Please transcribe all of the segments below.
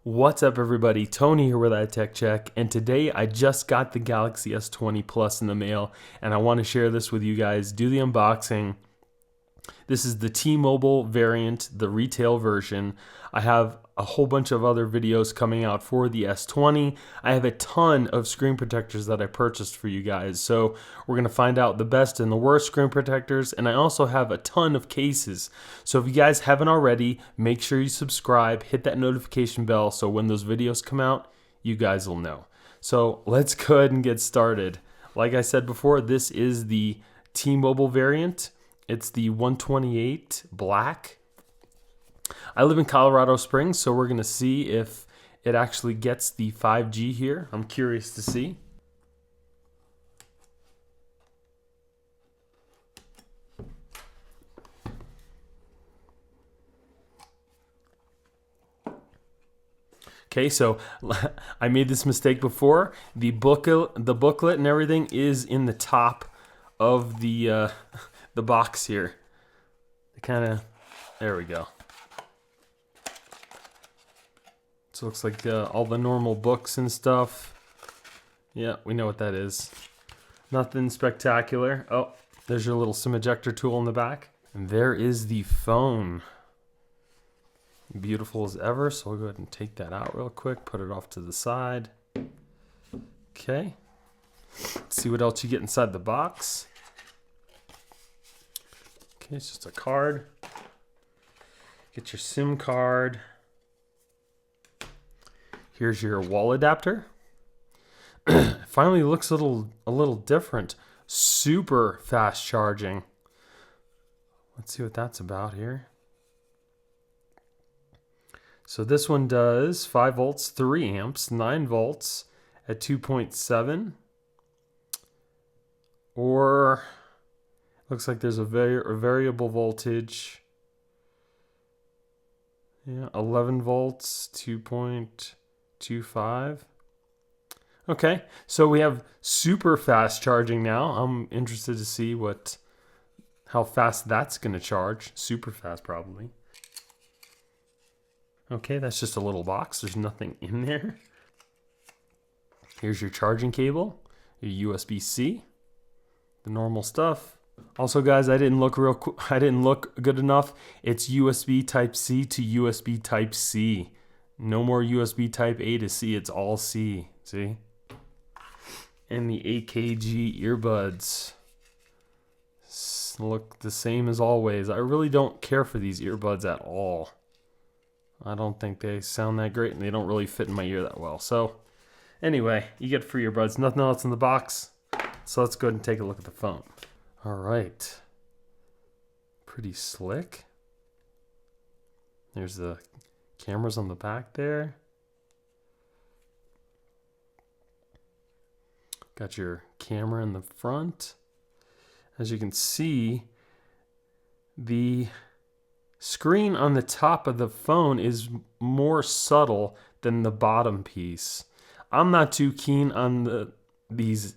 What's up, everybody? Tony here with iTechCheck, and today I just got the Galaxy S20 Plus in the mail, and I want to share this with you guys, do the unboxing. This is the T-Mobile variant, the retail version. I have a whole bunch of other videos coming out for the S20. I have a ton of screen protectors that I purchased for you guys. So we're going to find out the best and the worst screen protectors. And I also have a ton of cases. So if you guys haven't already, make sure you subscribe, hit that notification bell so when those videos come out, you guys will know. So let's go ahead and get started. Like I said before, this is the T-Mobile variant. It's the 128 black. I live in Colorado Springs, so we're going to see if it actually gets the 5G here. I'm curious to see. Okay, so I made this mistake before. The booklet and everything is in the top of the box here. There we go. So it looks like all the normal books and stuff. Yeah, we know what that is. Nothing spectacular. Oh, there's your little SIM ejector tool in the back. And there is the phone. Beautiful as ever. So we'll go ahead and take that out real quick. Put it off to the side. Okay. Let's see what else you get inside the box. Okay, it's just a card. Get your SIM card. Here's your wall adapter. Finally looks a little different. Super fast charging. Let's see what that's about here. So this one does 5 volts, 3 amps, 9 volts at 2.7. Or looks like there's a variable voltage. Yeah, 11 volts, 2.25. Okay, so we have super fast charging now. I'm interested to see how fast that's going to charge. Super fast, probably. Okay, that's just a little box. There's nothing in there. Here's your charging cable, your USB-C, the normal stuff. Also, guys, I didn't look good enough. It's USB Type-C to USB Type-C. No more USB Type A to C. It's all C. See? And the AKG earbuds look the same as always. I really don't care for these earbuds at all. I don't think they sound that great, and they don't really fit in my ear that well. So, anyway, you get free earbuds. Nothing else in the box. So let's go ahead and take a look at the phone. All right. Pretty slick. There's the cameras on the back there. Got your camera in the front. As you can see, the screen on the top of the phone is more subtle than the bottom piece. I'm not too keen on these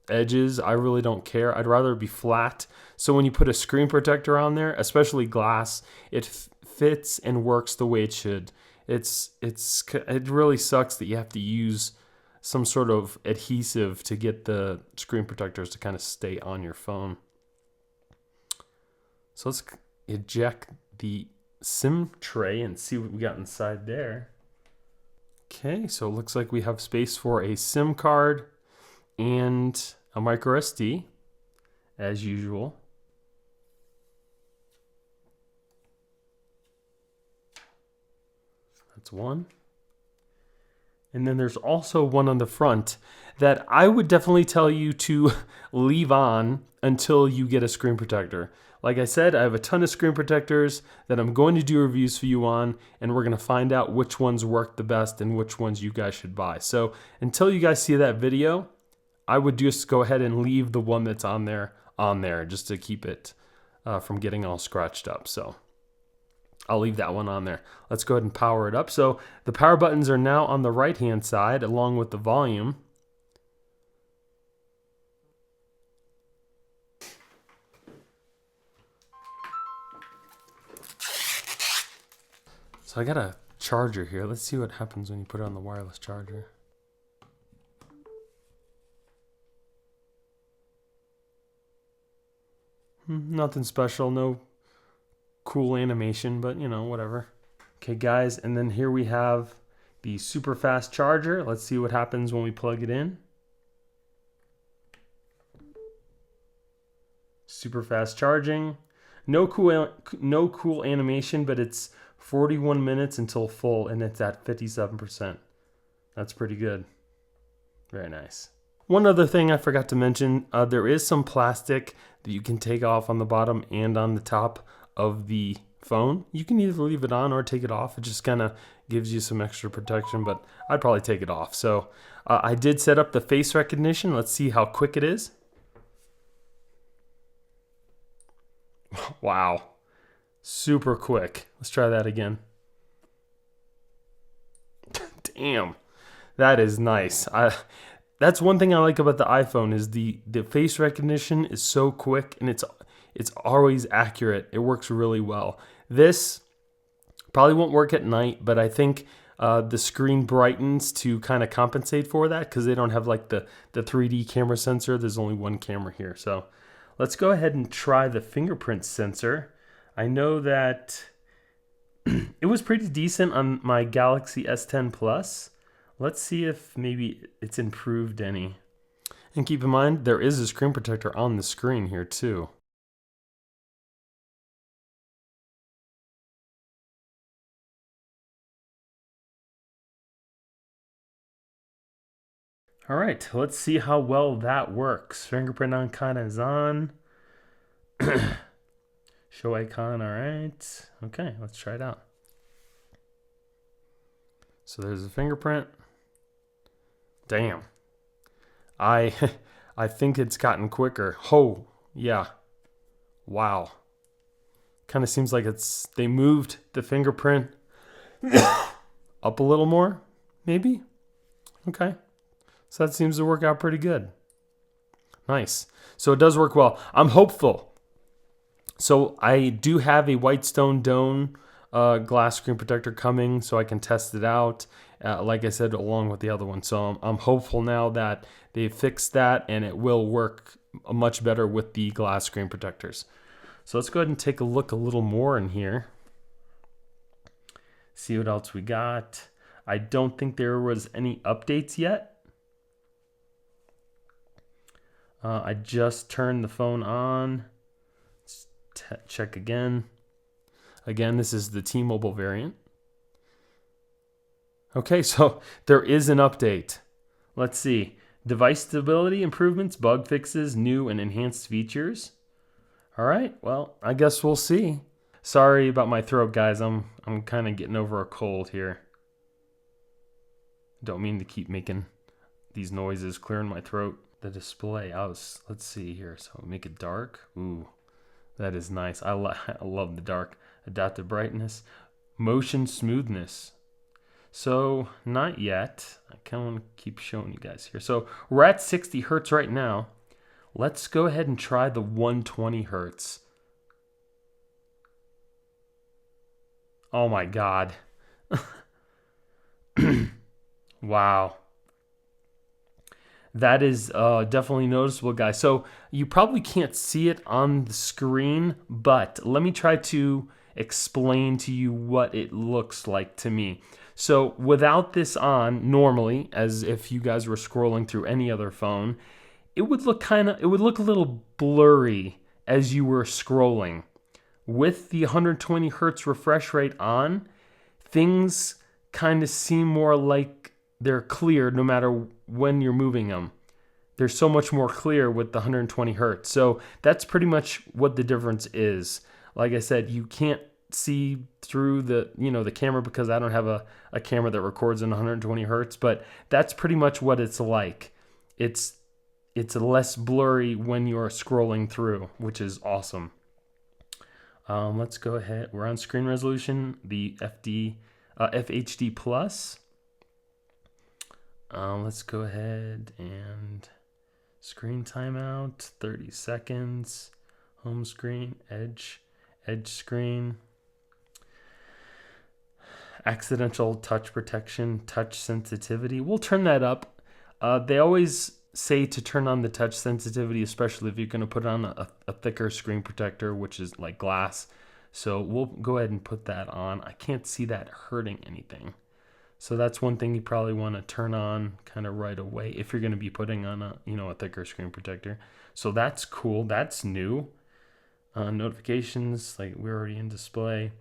edges. I really don't care. I'd rather it be flat. So when you put a screen protector on there, especially glass, it fits and works the way it should. It really sucks that you have to use some sort of adhesive to get the screen protectors to kind of stay on your phone. So let's eject the SIM tray and see what we got inside there. Okay, so it looks like we have space for a SIM card and a micro SD, as usual. That's one. And then there's also one on the front that I would definitely tell you to leave on until you get a screen protector. Like I said, I have a ton of screen protectors that I'm going to do reviews for you on, and we're going to find out which ones work the best and which ones you guys should buy. So until you guys see that video, I would just go ahead and leave the one that's on there just to keep it from getting all scratched up. So I'll leave that one on there. Let's go ahead and power it up. So the power buttons are now on the right-hand side along with the volume. So I gotta charger here. Let's see what happens when you put it on the wireless charger. Nothing special, no cool animation, but you know, whatever. Okay guys, and then here we have the super fast charger. Let's see what happens when we plug it in. Super fast charging. No cool animation, but it's 41 minutes until full, and it's at 57%. That's pretty good. Very nice. One other thing I forgot to mention, there is some plastic that you can take off on the bottom and on the top of the phone. You can either leave it on or take it off. It just kind of gives you some extra protection, but I'd probably take it off. So I did set up the face recognition. Let's see how quick it is. Wow. Super quick. Let's try that again. Damn. That is nice. That's one thing I like about the iPhone is the face recognition is so quick and it's always accurate. It works really well. This probably won't work at night, but I think the screen brightens to kind of compensate for that because they don't have like the 3D camera sensor. There's only one camera here. So let's go ahead and try the fingerprint sensor. I know that it was pretty decent on my Galaxy S10 Plus. Let's see if maybe it's improved any. And keep in mind, there is a screen protector on the screen here too. All right, let's see how well that works. Fingerprint icon is on. Show icon, all right. Okay, let's try it out. So there's a fingerprint. Damn. I think it's gotten quicker. Oh, yeah. Wow. Kind of seems like they moved the fingerprint up a little more, maybe? Okay. So that seems to work out pretty good. Nice. So it does work well. I'm hopeful. So I do have a Whitestone Dome glass screen protector coming so I can test it out, like I said, along with the other one. So I'm hopeful now that they fixed that and it will work much better with the glass screen protectors. So let's go ahead and take a look a little more in here. See what else we got. I don't think there was any updates yet. I just turned the phone on. Let's check again. Again, this is the T-Mobile variant. Okay, so there is an update. Let's see. Device stability improvements, bug fixes, new and enhanced features. All right, well, I guess we'll see. Sorry about my throat, guys. I'm kind of getting over a cold here. Don't mean to keep making these noises, clearing my throat. The display, let's see here. So make it dark. Ooh, that is nice. I love the dark. Adaptive brightness, motion smoothness. So not yet. I kind of want to keep showing you guys here. So we're at 60 hertz right now. Let's go ahead and try the 120 hertz. Oh my God. Wow. That is definitely noticeable, guys. So you probably can't see it on the screen, but let me try to explain to you what it looks like to me. So without this on, normally, as if you guys were scrolling through any other phone, it would look a little blurry as you were scrolling. With the 120 hertz refresh rate on, things kind of seem more like they're clear no matter when you're moving them. They're so much more clear with the 120 hertz. So that's pretty much what the difference is. Like I said, you can't see through the camera because I don't have a camera that records in 120 hertz, but that's pretty much what it's like. It's less blurry when you're scrolling through, which is awesome. Let's go ahead. We're on screen resolution, the FHD plus. Let's go ahead and screen timeout, 30 seconds, home screen, edge screen. Accidental touch protection, touch sensitivity. We'll turn that up. They always say to turn on the touch sensitivity, especially if you're going to put on a thicker screen protector, which is like glass. So we'll go ahead and put that on. I can't see that hurting anything. So that's one thing you probably want to turn on kind of right away if you're going to be putting on a thicker screen protector. So that's cool. That's new. Notifications, like we're already in display.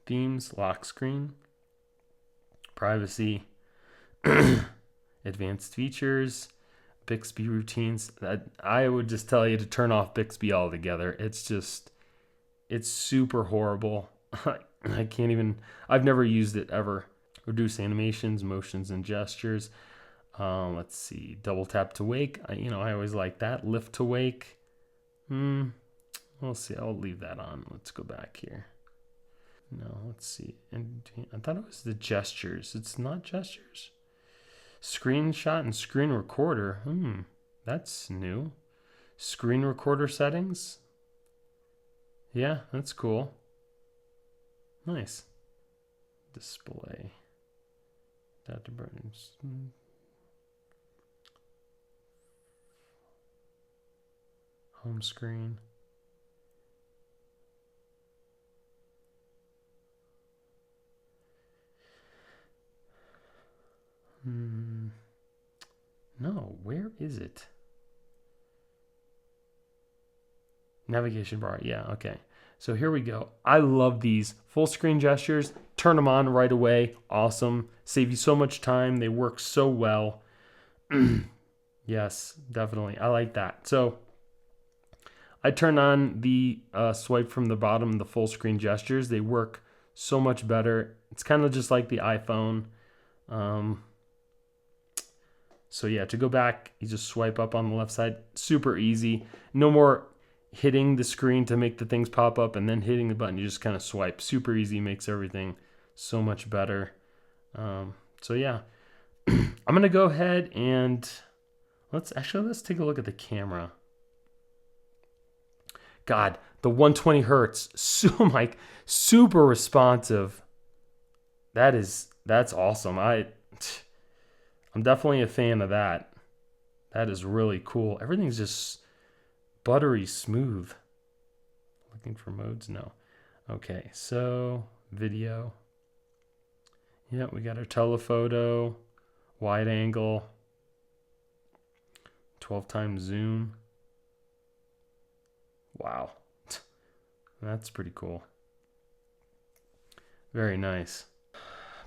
Themes, lock screen, privacy, advanced features, Bixby routines. I would just tell you to turn off Bixby altogether. It's super horrible. I can't even, I've never used it ever. Reduce animations, motions, and gestures. Let's see, double tap to wake. I always like that. Lift to wake. We'll see. I'll leave that on. Let's go back here. No, let's see. And I thought it was the gestures. It's not gestures. Screenshot and screen recorder. That's new. Screen recorder settings. Yeah, that's cool. Nice. Display. Data burdens. Home screen. No, where is it? Navigation bar. Yeah, okay. So here we go. I love these full screen gestures. Turn them on right away. Awesome. Save you so much time. They work so well. Yes, definitely. I like that. So I turn on the swipe from the bottom, the full screen gestures. They work so much better. It's kind of just like the iPhone. So yeah, to go back, you just swipe up on the left side. Super easy. No more hitting the screen to make the things pop up and then hitting the button. You just kind of swipe. Super easy. Makes everything so much better. So yeah, I'm going to go ahead and let's take a look at the camera. God, the 120 hertz, so like super responsive. That's awesome. I'm definitely a fan of that. That is really cool. Everything's just buttery smooth. Looking for modes? No. Okay, so video. Yeah, we got our telephoto, wide angle, 12 times zoom. Wow. That's pretty cool. Very nice.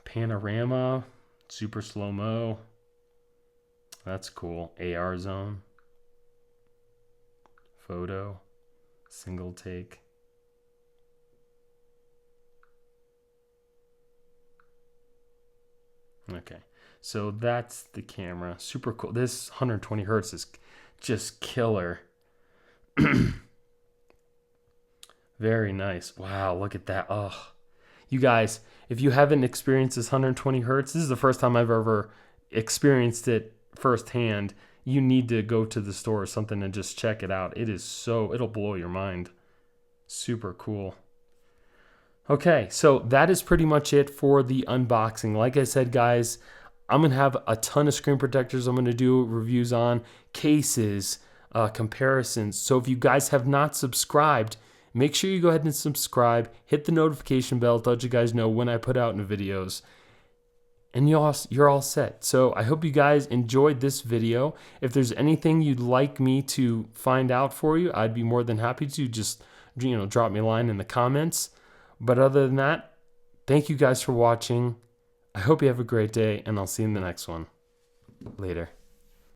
Panorama, super slow-mo. That's cool. AR zone. Photo. Single take. Okay. So that's the camera. Super cool. This 120 hertz is just killer. Very nice. Wow, look at that. Oh, you guys, if you haven't experienced this 120 hertz, this is the first time I've ever experienced it firsthand. You need to go to the store or something and just check it out. It'll blow your mind. Super cool. Okay, so that is pretty much it for the unboxing. Like I said, guys, I'm going to have a ton of screen protectors I'm going to do reviews on, cases, comparisons. So if you guys have not subscribed, make sure you go ahead and subscribe, hit the notification bell to let you guys know when I put out new videos, and you're all set. So I hope you guys enjoyed this video. If there's anything you'd like me to find out for you, I'd be more than happy to. Just drop me a line in the comments. But other than that, thank you guys for watching. I hope you have a great day, and I'll see you in the next one. Later.